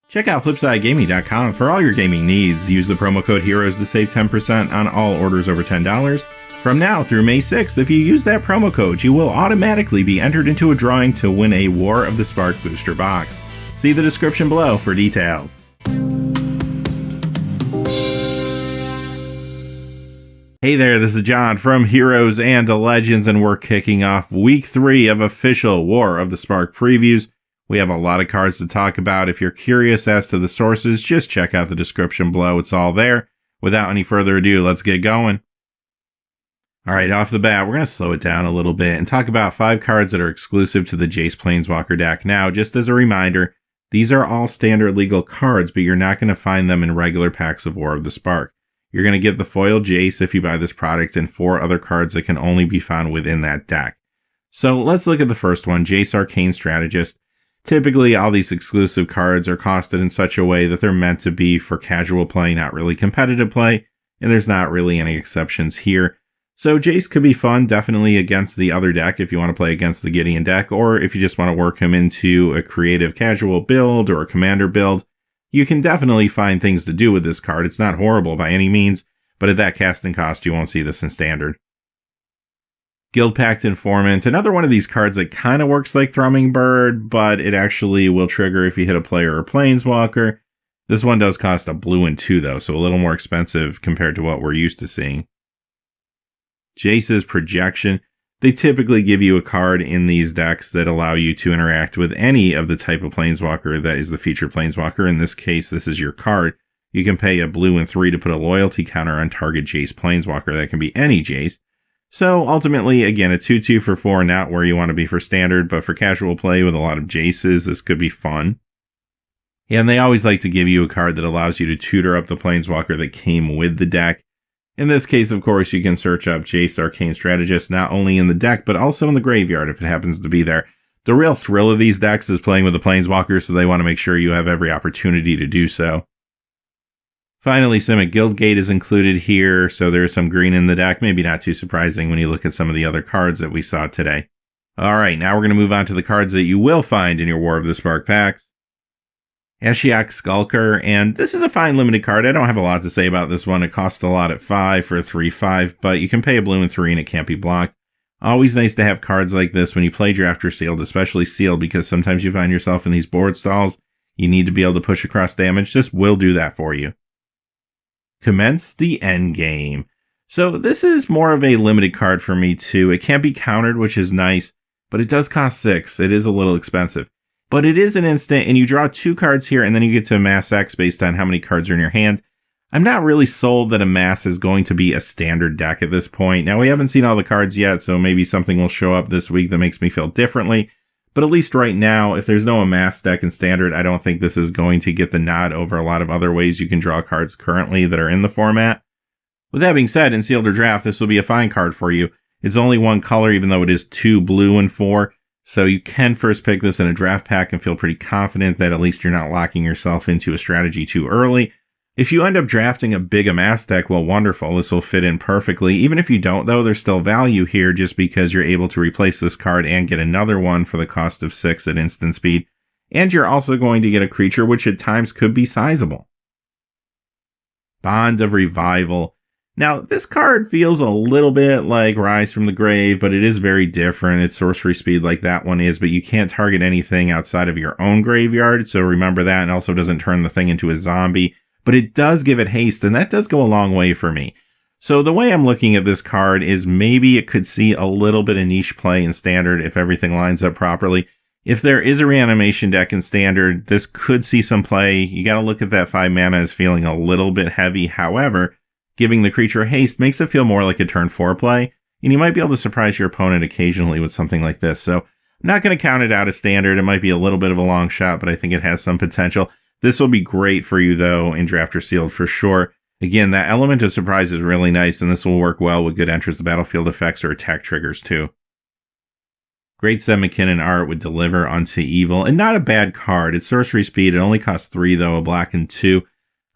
Check out FlipsideGaming.com for all your gaming needs. Use the promo code HEROES to save 10% on all orders over $10. From now through May 6th, if you use that promo code, you will automatically be entered into a drawing to win a War of the Spark booster box. See the description below for details. Hey there, this is John from Heroes and Legends, and we're kicking off week 3 of official War of the Spark previews. We have a lot of cards to talk about. If you're curious as to the sources, just check out the description below. It's all there. Without any further ado, let's get going. All right, off the bat, we're going to slow it down a little bit and talk about 5 cards that are exclusive to the Jace Planeswalker deck. Now, just as a reminder, these are all standard legal cards, but you're not going to find them in regular packs of War of the Spark. You're going to get the foil Jace if you buy this product and 4 other cards that can only be found within that deck. So let's look at the first one, Jace Arcane Strategist. Typically, all these exclusive cards are costed in such a way that they're meant to be for casual play, not really competitive play, and there's not really any exceptions here. So Jace could be fun, definitely against the other deck if you want to play against the Gideon deck, or if you just want to work him into a creative casual build or a commander build. You can definitely find things to do with this card. It's not horrible by any means, but at that casting cost, you won't see this in standard. Guild-Pact Informant, another one of these cards that kind of works like Thrumming Bird, but it actually will trigger if you hit a player or planeswalker. This one does cost a blue and 2 though, so a little more expensive compared to what we're used to seeing. Jace's Projection. They typically give you a card in these decks that allow you to interact with any of the type of planeswalker that is the featured planeswalker. In this case, this is your card. You can pay a blue and 3 to put a loyalty counter on target Jace planeswalker. That can be any Jace. So ultimately, again, a 2/2 for 4, not where you want to be for standard, but for casual play with a lot of Jaces, this could be fun. And they always like to give you a card that allows you to tutor up the planeswalker that came with the deck. In this case, of course, you can search up Jace Arcane Strategist not only in the deck, but also in the graveyard if it happens to be there. The real thrill of these decks is playing with the planeswalker, so they want to make sure you have every opportunity to do so. Finally, Simic Guildgate is included here, so there is some green in the deck. Maybe not too surprising when you look at some of the other cards that we saw today. Alright, now we're going to move on to the cards that you will find in your War of the Spark packs. Ashiok Skulker, and this is a fine limited card. I don't have a lot to say about this one. It costs a lot at 5 for a 3/5, but you can pay a blue and 3 and it can't be blocked. Always nice to have cards like this when you play Draft or Sealed, especially Sealed, because sometimes you find yourself in these board stalls. You need to be able to push across damage. This will do that for you. Commence the Endgame. So this is more of a limited card for me too. It can't be countered, which is nice, but it does cost 6. It is a little expensive. But it is an instant, and you draw 2 cards here, and then you get to amass X based on how many cards are in your hand. I'm not really sold that amass is going to be a standard deck at this point. Now, we haven't seen all the cards yet, so maybe something will show up this week that makes me feel differently. But at least right now, if there's no amass deck in standard, I don't think this is going to get the nod over a lot of other ways you can draw cards currently that are in the format. With that being said, in Sealed or Draft, this will be a fine card for you. It's only 1 color, even though it is 2 blue and 4. So you can first pick this in a draft pack and feel pretty confident that at least you're not locking yourself into a strategy too early. If you end up drafting a big amass deck, well, wonderful. This will fit in perfectly. Even if you don't, though, there's still value here just because you're able to replace this card and get another one for the cost of 6 at instant speed. And you're also going to get a creature which at times could be sizable. Bond of Revival. Now, this card feels a little bit like Rise from the Grave, but it is very different. It's sorcery speed like that one is, but you can't target anything outside of your own graveyard, so remember that, and also doesn't turn the thing into a zombie. But it does give it haste, and that does go a long way for me. So the way I'm looking at this card is maybe it could see a little bit of niche play in Standard if everything lines up properly. If there is a reanimation deck in Standard, this could see some play. You gotta look at that 5 mana as feeling a little bit heavy. However, giving the creature haste makes it feel more like a turn 4 play, and you might be able to surprise your opponent occasionally with something like this. So I'm not going to count it out as Standard. It might be a little bit of a long shot, but I think it has some potential. This will be great for you, though, in Draft or Sealed for sure. Again, that element of surprise is really nice, and this will work well with good enters the battlefield effects or attack triggers, too. Great Set McKinnon Art would deliver Unto Evil, and not a bad card. It's sorcery speed. It only costs 3, though, a black and 2.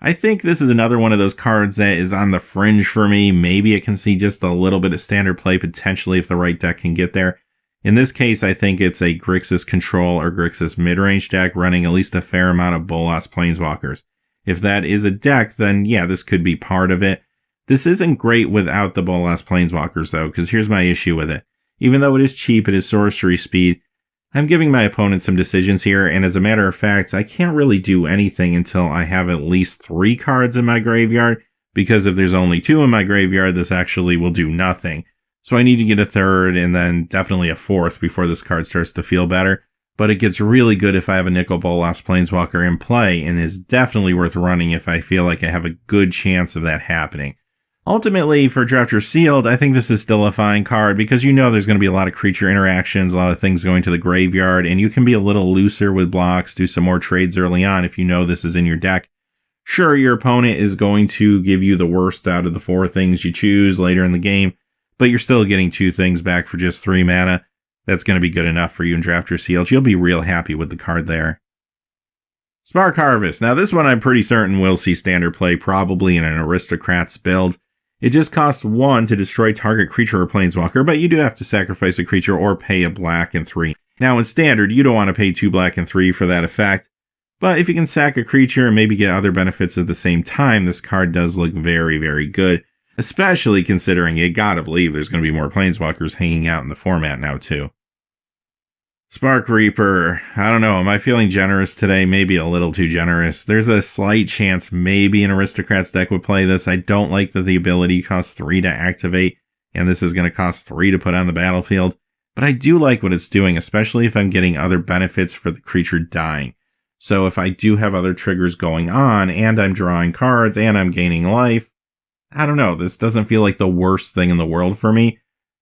I think this is another one of those cards that is on the fringe for me. Maybe it can see just a little bit of standard play, potentially, if the right deck can get there. In this case, I think it's a Grixis control or Grixis mid-range deck running at least a fair amount of Bolas Planeswalkers. If that is a deck, then yeah, this could be part of it. This isn't great without the Bolas Planeswalkers though, because here's my issue with it. Even though it is cheap, it is sorcery speed. I'm giving my opponent some decisions here, and as a matter of fact, I can't really do anything until I have at least 3 cards in my graveyard, because if there's only 2 in my graveyard, this actually will do nothing. So I need to get a 3rd and then definitely a 4th before this card starts to feel better. But it gets really good if I have a Nicol Bolas Planeswalker in play, and is definitely worth running if I feel like I have a good chance of that happening. Ultimately, for Drafter Sealed, I think this is still a fine card because you know there's going to be a lot of creature interactions, a lot of things going to the graveyard, and you can be a little looser with blocks, do some more trades early on if you know this is in your deck. Sure, your opponent is going to give you the worst out of the 4 things you choose later in the game, but you're still getting 2 things back for just 3 mana. That's going to be good enough for you in Drafter Sealed. You'll be real happy with the card there. Spark Harvest. Now this one I'm pretty certain will see standard play, probably in an Aristocrats build. It just costs 1 to destroy target creature or planeswalker, but you do have to sacrifice a creature or pay a black and 3. Now in standard, you don't want to pay 2 black and 3 for that effect, but if you can sack a creature and maybe get other benefits at the same time, this card does look very, very good, especially considering you gotta believe there's going to be more planeswalkers hanging out in the format now too. Spark Reaper. I don't know, am I feeling generous today? Maybe a little too generous. There's a slight chance maybe an Aristocrats deck would play this. I don't like that the ability costs 3 to activate, and this is going to cost 3 to put on the battlefield. But I do like what it's doing, especially if I'm getting other benefits for the creature dying. So if I do have other triggers going on, and I'm drawing cards, and I'm gaining life, I don't know, this doesn't feel like the worst thing in the world for me.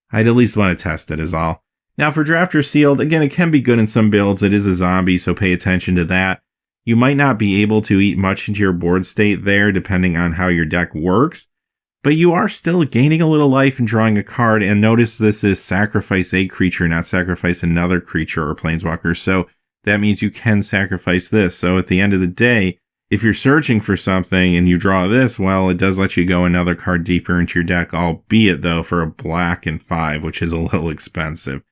I'd at least want to test it is all. Now for Drafter Sealed, again, it can be good in some builds. It is a zombie, so pay attention to that. You might not be able to eat much into your board state there, depending on how your deck works, but you are still gaining a little life and drawing a card, and notice this is sacrifice a creature, not sacrifice another creature or planeswalker, so that means you can sacrifice this. So at the end of the day, if you're searching for something and you draw this, well, it does let you go another card deeper into your deck, albeit though for a black and 5, which is a little expensive.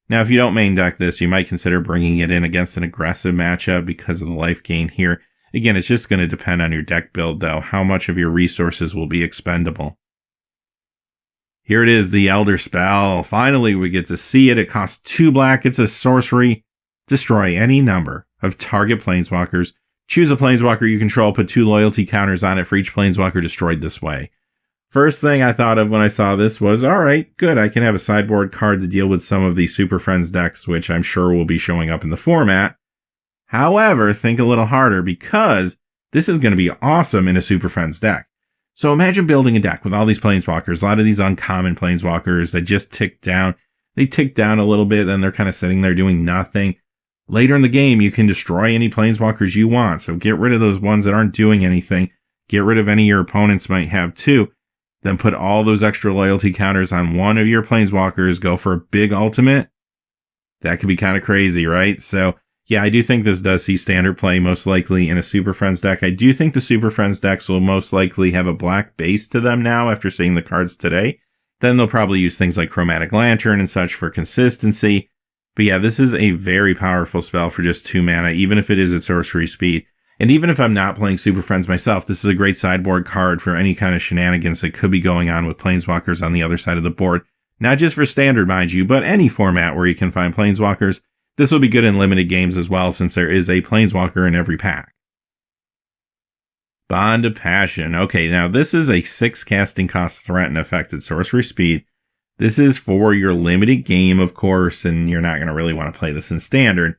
Now, if you don't main deck this, you might consider bringing it in against an aggressive matchup because of the life gain here. Again, it's just going to depend on your deck build, though, how much of your resources will be expendable. Here it is, the Elder Spell. Finally, we get to see it. It costs 2 black. It's a sorcery. Destroy any number of target planeswalkers. Choose a planeswalker you control. Put 2 loyalty counters on it for each planeswalker destroyed this way. First thing I thought of when I saw this was, alright, good, I can have a sideboard card to deal with some of the Super Friends decks, which I'm sure will be showing up in the format. However, think a little harder, because this is going to be awesome in a Super Friends deck. So imagine building a deck with all these planeswalkers, a lot of these uncommon planeswalkers that just tick down. They tick down a little bit, and they're kind of sitting there doing nothing. Later in the game, you can destroy any planeswalkers you want, so get rid of those ones that aren't doing anything. Get rid of any your opponents might have too. Then put all those extra loyalty counters on one of your planeswalkers, go for a big ultimate. That could be kind of crazy, right? So, yeah, I do think this does see standard play most likely in a Super Friends deck. I do think the Super Friends decks will most likely have a black base to them now after seeing the cards today. Then they'll probably use things like Chromatic Lantern and such for consistency. But yeah, this is a very powerful spell for just 2 mana, even if it is at sorcery speed. And even if I'm not playing Super Friends myself, this is a great sideboard card for any kind of shenanigans that could be going on with planeswalkers on the other side of the board. Not just for standard, mind you, but any format where you can find planeswalkers. This will be good in limited games as well, since there is a planeswalker in every pack. Bandha Passion. Okay, now this is a 6 casting cost threat and effect at sorcery speed. This is for your limited game, of course, and you're not going to really want to play this in standard.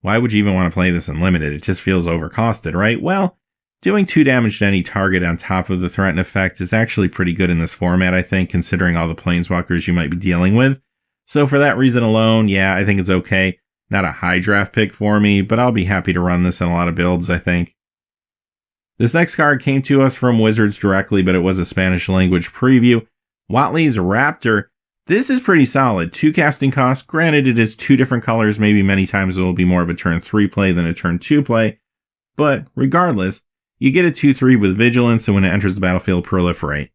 Why would you even want to play this in limited? It just feels overcosted, right? Well, doing 2 damage to any target on top of the threatened effect is actually pretty good in this format, I think, considering all the planeswalkers you might be dealing with. So for that reason alone, yeah, I think it's okay. Not a high draft pick for me, but I'll be happy to run this in a lot of builds, I think. This next card came to us from Wizards directly, but it was a Spanish language preview. Watleys Raptor. This is pretty solid. 2 casting costs. Granted, it is 2 different colors. Maybe many times it will be more of a turn 3 play than a turn 2 play. But regardless, you get a 2/3 with Vigilance, and when it enters the battlefield, proliferate.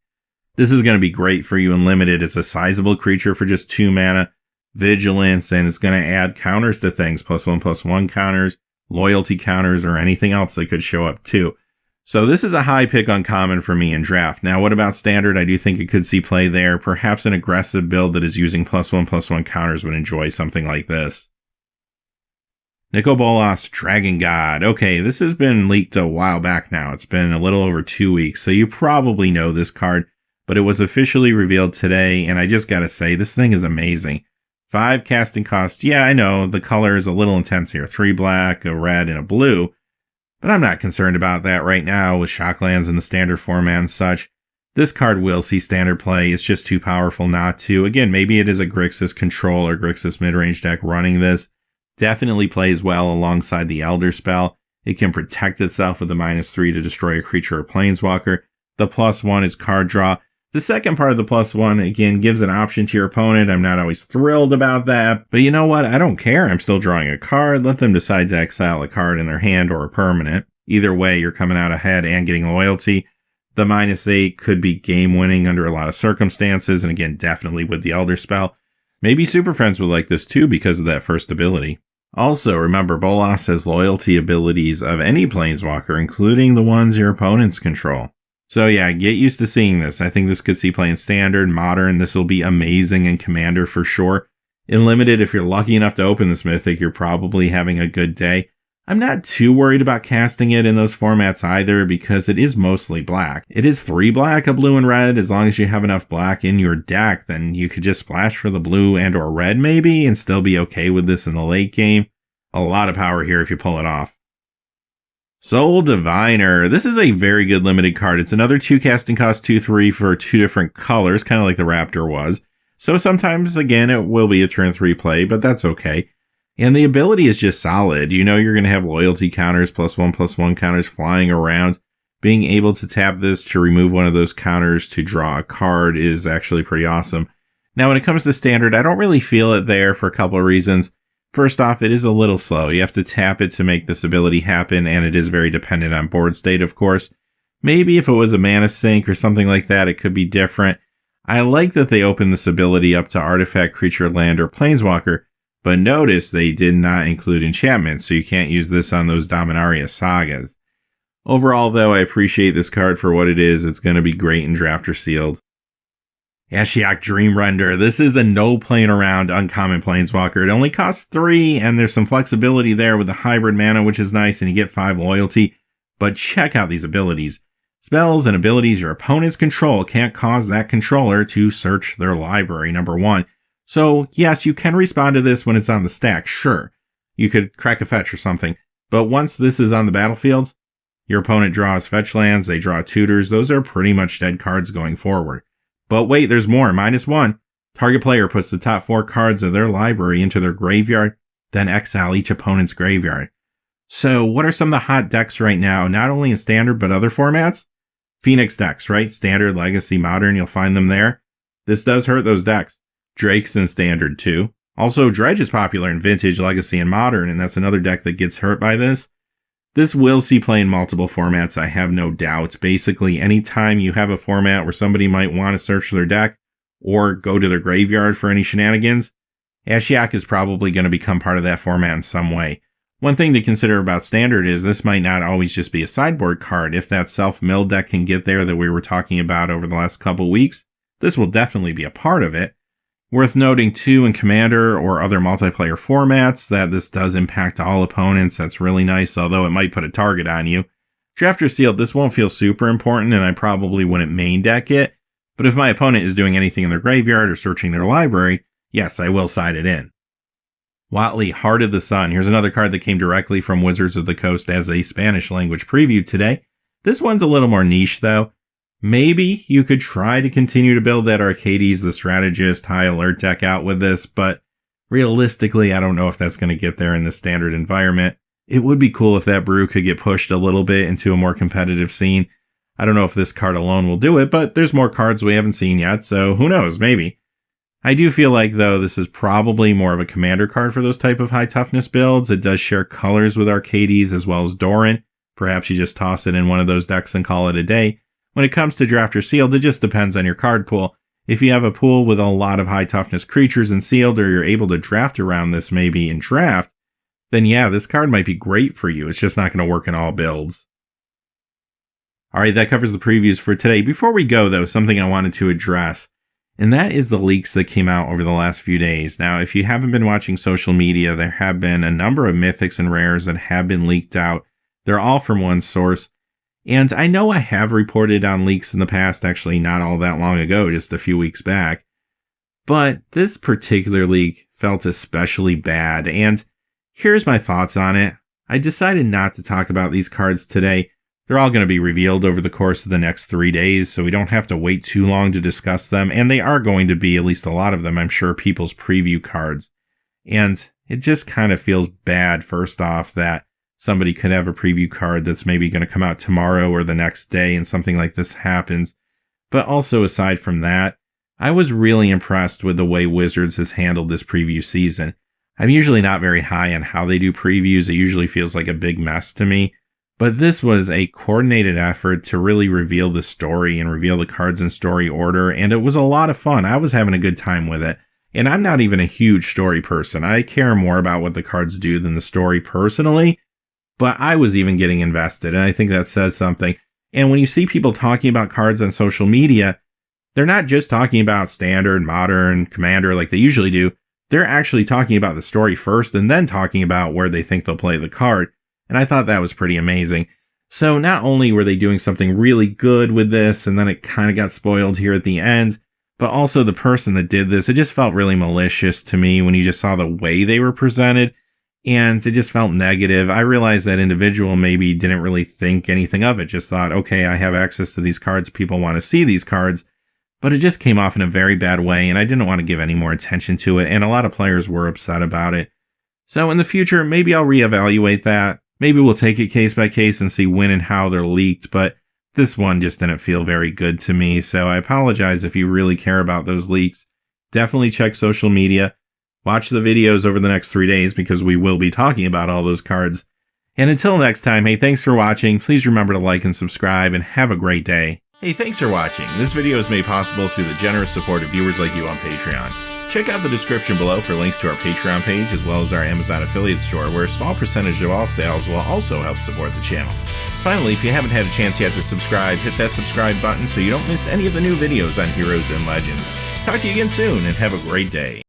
This is going to be great for you in limited. It's a sizable creature for just 2 mana. vigilance, and it's going to add counters to things, +1/+1 counters, loyalty counters, or anything else that could show up too. So this is a high pick uncommon for me in draft. Now, what about standard? I do think it could see play there. Perhaps an aggressive build that is using +1/+1 counters would enjoy something like this. Nicol Bolas, Dragon God. Okay, this has been leaked a while back now. It's been a little over 2 weeks, so you probably know this card, but it was officially revealed today, and I just gotta say, this thing is amazing. 5 casting cost. Yeah, I know, the color is a little intense here. 3 black, a red, and a blue. But I'm not concerned about that right now with shock lands in the standard format and such. This card will see standard play. It's just too powerful not to. Again, maybe it is a Grixis control or Grixis midrange deck running this. Definitely plays well alongside the Elder spell. It can protect itself with the -3 to destroy a creature or planeswalker. The +1 is card draw. The second part of the +1, again, gives an option to your opponent. I'm not always thrilled about that, but you know what? I don't care. I'm still drawing a card. Let them decide to exile a card in their hand or a permanent. Either way, you're coming out ahead and getting loyalty. The -8 could be game winning under a lot of circumstances, and again, definitely with the Elder spell. Maybe Super Friends would like this too because of that first ability. Also, remember, Bolas has loyalty abilities of any planeswalker, including the ones your opponents control. So yeah, get used to seeing this. I think this could see play in standard, modern. This will be amazing in commander for sure. In limited, if you're lucky enough to open this mythic, you're probably having a good day. I'm not too worried about casting it in those formats either because it is mostly black. It is 3 black, a blue and red. As long as you have enough black in your deck, then you could just splash for the blue and or red maybe and still be okay with this in the late game. A lot of power here if you pull it off. Soul Diviner. This is a very good limited card. It's another 2 casting cost, 2/3 for 2 different colors, kind of like the Raptor was. So sometimes, again, it will be a turn 3 play, but that's okay. And the ability is just solid. You know you're going to have loyalty counters, +1/+1 counters flying around. Being able to tap this to remove one of those counters to draw a card is actually pretty awesome. Now, when it comes to standard, I don't really feel it there for a couple of reasons. First off, it is a little slow. You have to tap it to make this ability happen, and it is very dependent on board state, of course. Maybe if it was a mana sink or something like that, it could be different. I like that they opened this ability up to artifact, creature, land, or planeswalker, but notice they did not include enchantments, so you can't use this on those Dominaria sagas. Overall, though, I appreciate this card for what it is. It's going to be great in draft or sealed. Ashiok Dreamrender. This is a no playing around uncommon planeswalker. It only costs 3, and there's some flexibility there with the hybrid mana, which is nice, and you get 5 loyalty. But check out these abilities. Spells and abilities your opponents control can't cause that controller to search their library, number 1. So, yes, you can respond to this when it's on the stack, sure. You could crack a fetch or something. But once this is on the battlefield, your opponent draws fetch lands, they draw tutors. Those are pretty much dead cards going forward. But wait, there's more. -1. Target player puts the top 4 cards of their library into their graveyard, then exile each opponent's graveyard. So what are some of the hot decks right now, not only in standard but other formats? Phoenix decks, right? Standard, Legacy, Modern, you'll find them there. This does hurt those decks. Drake's in standard too. Also, Dredge is popular in Vintage, Legacy, and Modern, and that's another deck that gets hurt by this. This will see play in multiple formats, I have no doubt. Basically, anytime you have a format where somebody might want to search their deck or go to their graveyard for any shenanigans, Ashiok is probably going to become part of that format in some way. One thing to consider about standard is this might not always just be a sideboard card. If that self-mill deck can get there that we were talking about over the last couple weeks, this will definitely be a part of it. Worth noting too in Commander or other multiplayer formats that this does impact all opponents. That's really nice, although it might put a target on you. Draft or sealed, this won't feel super important and I probably wouldn't main deck it. But if my opponent is doing anything in their graveyard or searching their library, yes, I will side it in. Watley, Heart of the Sun. Here's another card that came directly from Wizards of the Coast as a Spanish language preview today. This one's a little more niche though. Maybe you could try to continue to build that Arcades the Strategist high alert deck out with this, but realistically, I don't know if that's going to get there in the standard environment. It would be cool if that brew could get pushed a little bit into a more competitive scene. I don't know if this card alone will do it, but there's more cards we haven't seen yet, so who knows, maybe. I do feel like, though, this is probably more of a commander card for those type of high toughness builds. It does share colors with Arcades as well as Doran. Perhaps you just toss it in one of those decks and call it a day. When it comes to draft or sealed, it just depends on your card pool. if you have a pool with a lot of high toughness creatures and sealed, or you're able to draft around this maybe in draft, then yeah, this card might be great for you. It's just not going to work in all builds. Alright, that covers the previews for today. Before we go though, something I wanted to address, and that is the leaks that came out over the last few days. Now, if you haven't been watching social media, there have been a number of mythics and rares that have been leaked out. They're all from one source. And I know I have reported on leaks in the past, actually not all that long ago, just a few weeks back. But this particular leak felt especially bad, and here's my thoughts on it. I decided not to talk about these cards today. They're all going to be revealed over the course of the next 3 days, so we don't have to wait too long to discuss them, and they are going to be, at least a lot of them, I'm sure, people's preview cards. And it just kind of feels bad, first off, that somebody could have a preview card that's maybe going to come out tomorrow or the next day and something like this happens. But also, aside from that, I was really impressed with the way Wizards has handled this preview season. I'm usually not very high on how they do previews. It usually feels like a big mess to me. But this was a coordinated effort to really reveal the story and reveal the cards in story order, and it was a lot of fun. I was having a good time with it. And I'm not even a huge story person. I care more about what the cards do than the story personally. But I was even getting invested, and I think that says something. And when you see people talking about cards on social media, they're not just talking about standard, modern, commander like they usually do. They're actually talking about the story first and then talking about where they think they'll play the card. And I thought that was pretty amazing. So not only were they doing something really good with this, and then it kind of got spoiled here at the end, but also the person that did this, it just felt really malicious to me when you just saw the way they were presented. And it just felt negative. I realized that individual maybe didn't really think anything of it. Just thought, okay, I have access to these cards. People want to see these cards. But it just came off in a very bad way, and I didn't want to give any more attention to it. And a lot of players were upset about it. So in the future, maybe I'll reevaluate that. Maybe we'll take it case by case and see when and how they're leaked. But this one just didn't feel very good to me. So I apologize if you really care about those leaks. Definitely check social media. Watch the videos over the next 3 days because we will be talking about all those cards. And until next time, hey, thanks for watching. Please remember to like and subscribe and have a great day. Hey, thanks for watching. This video is made possible through the generous support of viewers like you on Patreon. Check out the description below for links to our Patreon page as well as our Amazon affiliate store, where a small percentage of all sales will also help support the channel. Finally, if you haven't had a chance yet to subscribe, hit that subscribe button so you don't miss any of the new videos on Heroes and Legends. Talk to you again soon and have a great day.